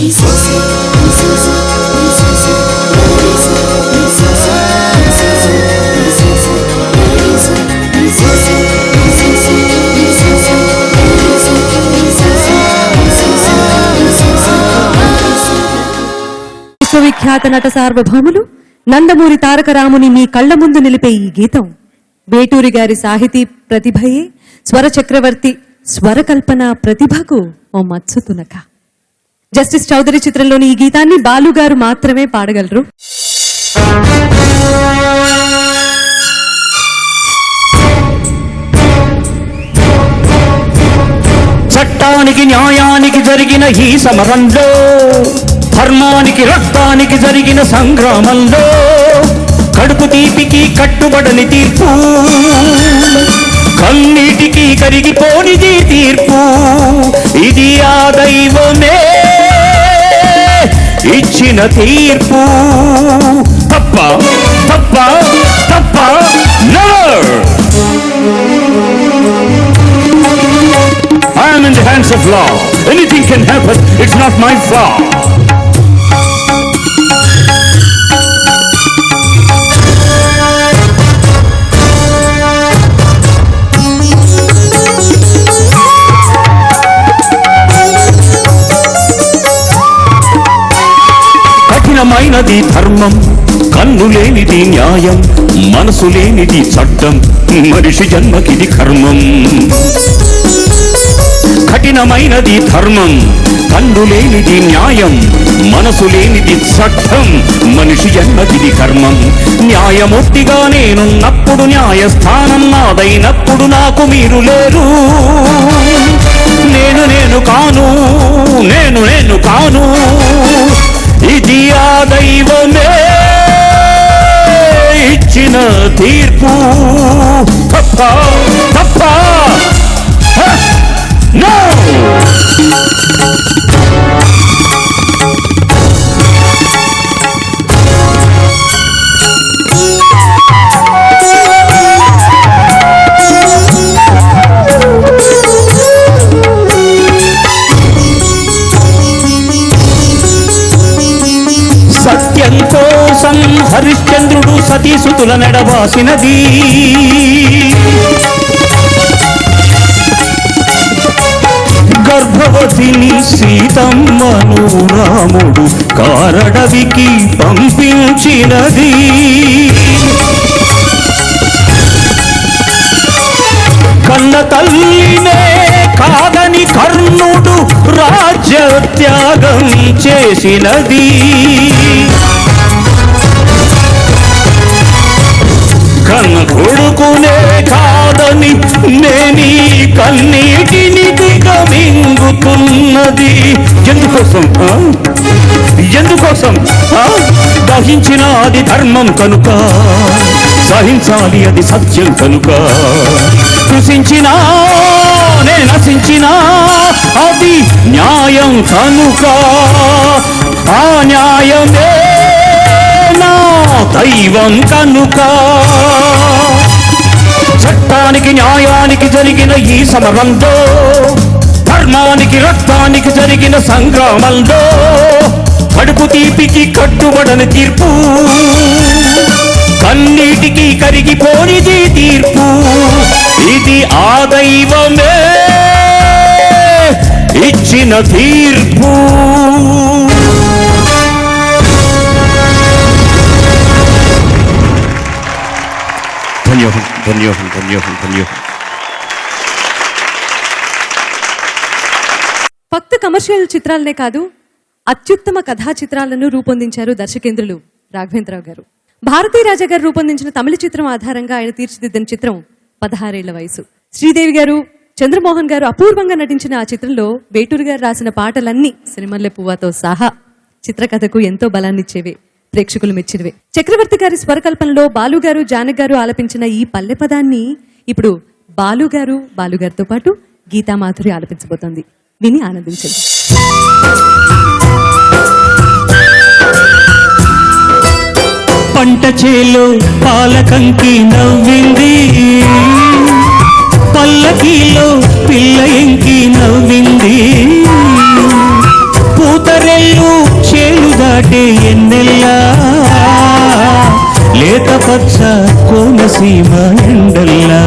విశ్వవిఖ్యాత నట సార్వభౌములు నందమూరి తారక రాముని మీ కళ్ల ముందు నిలిపే ఈ గీతం వేటూరి గారి సాహితీ ప్రతిభయే స్వర చక్రవర్తి స్వరకల్పన ప్రతిభకు ఓ మత్సు తునక. జస్టిస్ చౌదరి చిత్రంలోని ఈ గీతాన్ని బాలు గారు మాత్రమే పాడగలరు. చట్టానికి న్యాయానికి జరిగిన ఈ సమరంలో, ధర్మానికి రక్తానికి జరిగిన సంగ్రామంలో, కడుపు తీపికి కట్టుబడని తీర్పు, కన్నీటికి కరిగిపోనిది తీర్పు. ఇది ఆ దైవమే ఇచ్చిన తీర్పు. తప్ప తప్ప తప్ప never. I am in the hands of law. Anything can happen. It's not my fault. కఠినమైనది ధర్మం, కన్ను లేనిది న్యాయం, మనసు లేనిది చట్టం, మనిషి జన్మకిది కర్మం. కఠినమైనది ధర్మం, కన్ను లేనిది న్యాయం, మనసు లేనిది చట్టం, మనిషి జన్మకిది కర్మం. న్యాయమూర్తిగా నేనున్నప్పుడు, న్యాయస్థానం నాదైనప్పుడు నాకు మీరు లేరు. నేను కాను, నేను కాను. ఇది ఆ దైవమే ఇచ్చిన తీర్పు. తప్ప తప్ప No! సత్యం కోసం హరిశ్చంద్రుడు సతీసుతుల నడవాసినది. గర్భవతిని సీతమ్మను రాముడు కారడవికి పంపించినది. కన్న తల్లినే కాదని కర్ణుడు రాజ్యత్యాగం చేసినది. కన్న కొడుకునే కాదని నేనీ కన్నీటిని దిగమింగుతున్నది. ఎందుకోసం దహించిన అది ధర్మం కనుక, సహించాలి అది సత్యం కనుక. కృషించినా నే నశించినా అది న్యాయం కనుక. ఆ న్యాయమే నా దైవం కనుక. చట్టానికి న్యాయానికి జరిగిన ఈ సమరంలో, ధర్మానికి రక్తానికి జరిగిన సంగ్రామంలో, కడుపు తీపికి కట్టుబడని తీర్పు, కన్నీటికి కరిగిపోనిది తీర్పు. ఇది ఆ దైవమే ఇచ్చిన తీర్పు. ధన్యవాదం. ఫక్త కమర్షియల్ చిత్రాలనే కాదు, అత్యుత్తమ కథా చిత్రాలను రూపొందించారు దర్శకేంద్రులు రాఘవేంద్రరావు గారు. భారతీ రాజా గారు రూపొందించిన తమిళ చిత్రం ఆధారంగా ఆయన తీర్చిదిద్దిన చిత్రం 16 ఏళ్ల వయసు. శ్రీదేవి గారు, చంద్రమోహన్ గారు అపూర్వంగా నటించిన ఆ చిత్రంలో వేటూరి గారు రాసిన పాటలన్నీ సిరిమల్లె పువ్వతో సహా చిత్రకథకు ఎంతో బలాన్నిచ్చేవే, ప్రేక్షకులు మెచ్చినవే. చక్రవర్తి గారి స్వరకల్పనలో బాలు గారు, జానకి గారు ఆలపించిన ఈ పల్లె పదాన్ని ఇప్పుడు బాలు గారితో పాటు గీతామాధురి ఆలపించబోతోంది. విని ఆనందించండి. పంట చేలో పాలకంకి నవ్వింది, పల్లకీలో పిల్ల ఎంకి నవ్వింది, పూతరెల్లు దాటే ఎన్నెల్లా లేత పచ్చ కోనసీమ ఎండల్లా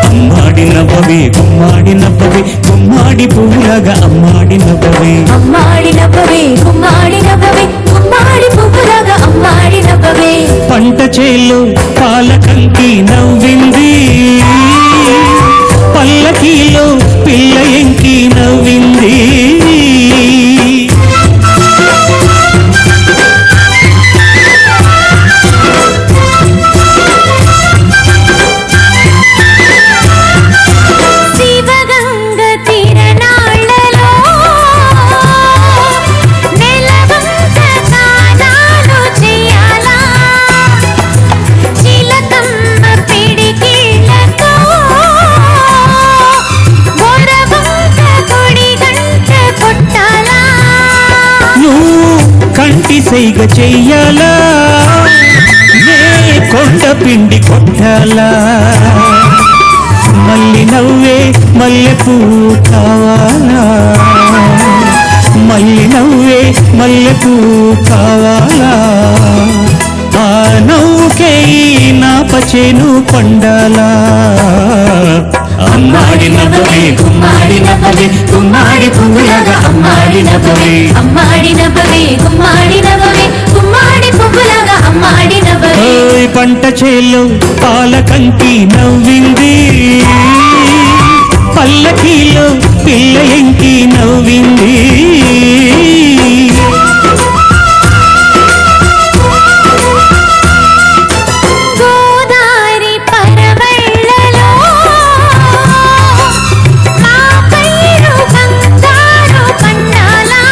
అమ్మాడి నవ్వవే గుమ్మాడి నవ్వవే గుమ్మాడి పువ్వులాగా అమ్మాడి నవ్వవే అమ్మాడి నవ్వవే గుమ్మాడి నవ్వవే గుమ్మాడి పువ్వులాగా అమ్మాడి నవ్వవే పంట చేలు పాలకంకి నవ్వింది పల్లకీలో పిల్ల ఎంకి నవ్వింది శివగంగ తిరణాళ్ళలో నెలవంక తానాలు చేయాలా చిలకమ్మ పిడికిళ్ళతో గొరవంక కొడి గంట కొట్టాలా నువ్వు కంటి సైగ చెయ్యాలా నే కొండ పిండి కొట్టాలా మల్లి నవ్వే మల్లెపూ కావాలా మల్లి నవ్వే మల్లెపూ కావాలా ఆ నవ్వుకే నా పచేను పండాలా అమ్మాడి నవ్వవే గుమ్మాడి నవ్వవే గుమ్మాడి పువ్వులాగా అమ్మాడి నవ్వవే అమ్మాడి నవ్వవే గుమ్మాడి నవ్వవే గుమ్మాడి పువ్వులాగా అమ్మాడి నవ్వవే ఓయ్ పంట చేలో పాలకంకి నవ్వింది పల్లకీలో పిల్ల ఎంకి నవ్వింది గోదారి పరవళ్ళలో మా పైరు బంగారు పండాలా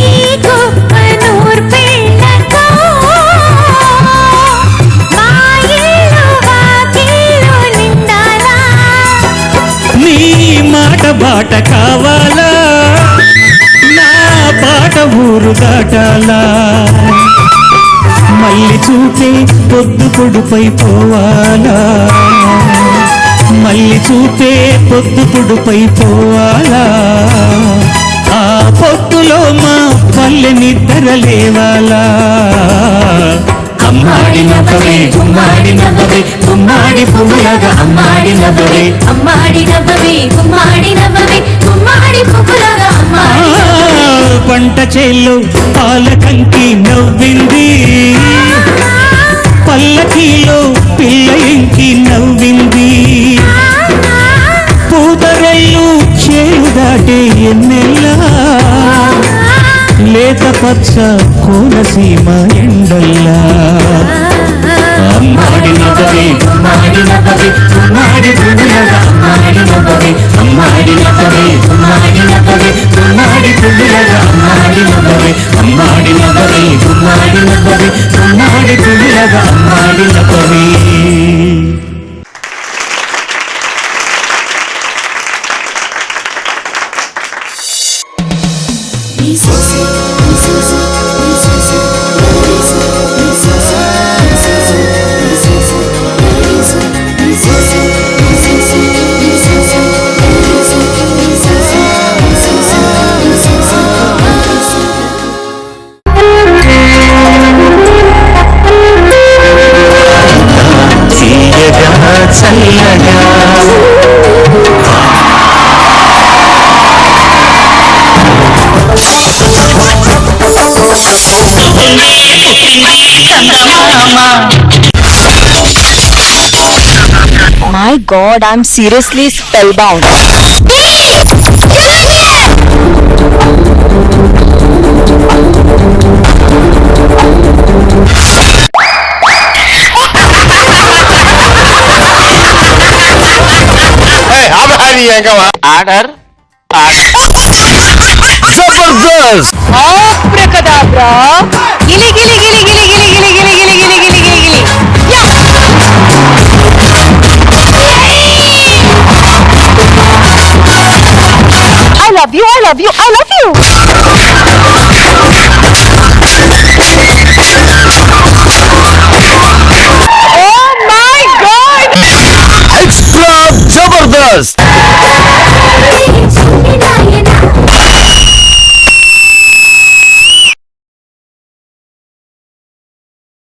ఈ గొప్ప నూర్పిళ్ళతో మా ఇల్లు వాకిళ్ళు నిండాలా నీ మాట బాట కావాలా నా బాట ఊరు దాటాలా మళ్ళీ చూపే పొద్దు పొడుపై పోవాలా మళ్ళీ చూపే పొద్దు పొడుపై పోవాలా ఆ పొద్దులో మా పల్లె నిద్ర లేవాలా అమ్మాడి నవ్వవే గుమ్మాడి నవ్వవే గుమ్మాడి పువ్వులాగా అమ్మాడి నవ్వవే అమ్మాడి నవ్వవే గుమ్మాడి నవ్వవే గుమ్మాడి పువ్వులాగా అమ్మాడి పంట చేల్లో పాలకంకి నవ్వింది పల్లకీలో పిల్ల ఎంకి నవ్వింది పూతరెల్లు చేలు దాటే ఎన్నెల్లా లేత పచ్చ కోనసీమ ఎండల్లా అమ్మాడి నవ్వవే గుమ్మాడి నవ్వవే గుమ్మాడి పువ్వులాగా అమ్మాడి నవ్వవే అమ్మాడి నవ్వవే గుమ్మాడి నవ్వవే గుమ్మాడి పువ్వులాగా అమ్మాడి నవ్వవే అమ్మాడి నవ్వవే గుమ్మాడి నవ్వవే గుమ్మాడి పువ్వులాగా అమ్మాడి నవ్వవే My God, I'm seriously spellbound. Order. Zabardast! Abracadabra! Gili gili gili gili gili gili gili gili gili gili gili gili. I love you, I love you, I love you. Oh my God! Extra Zabardast!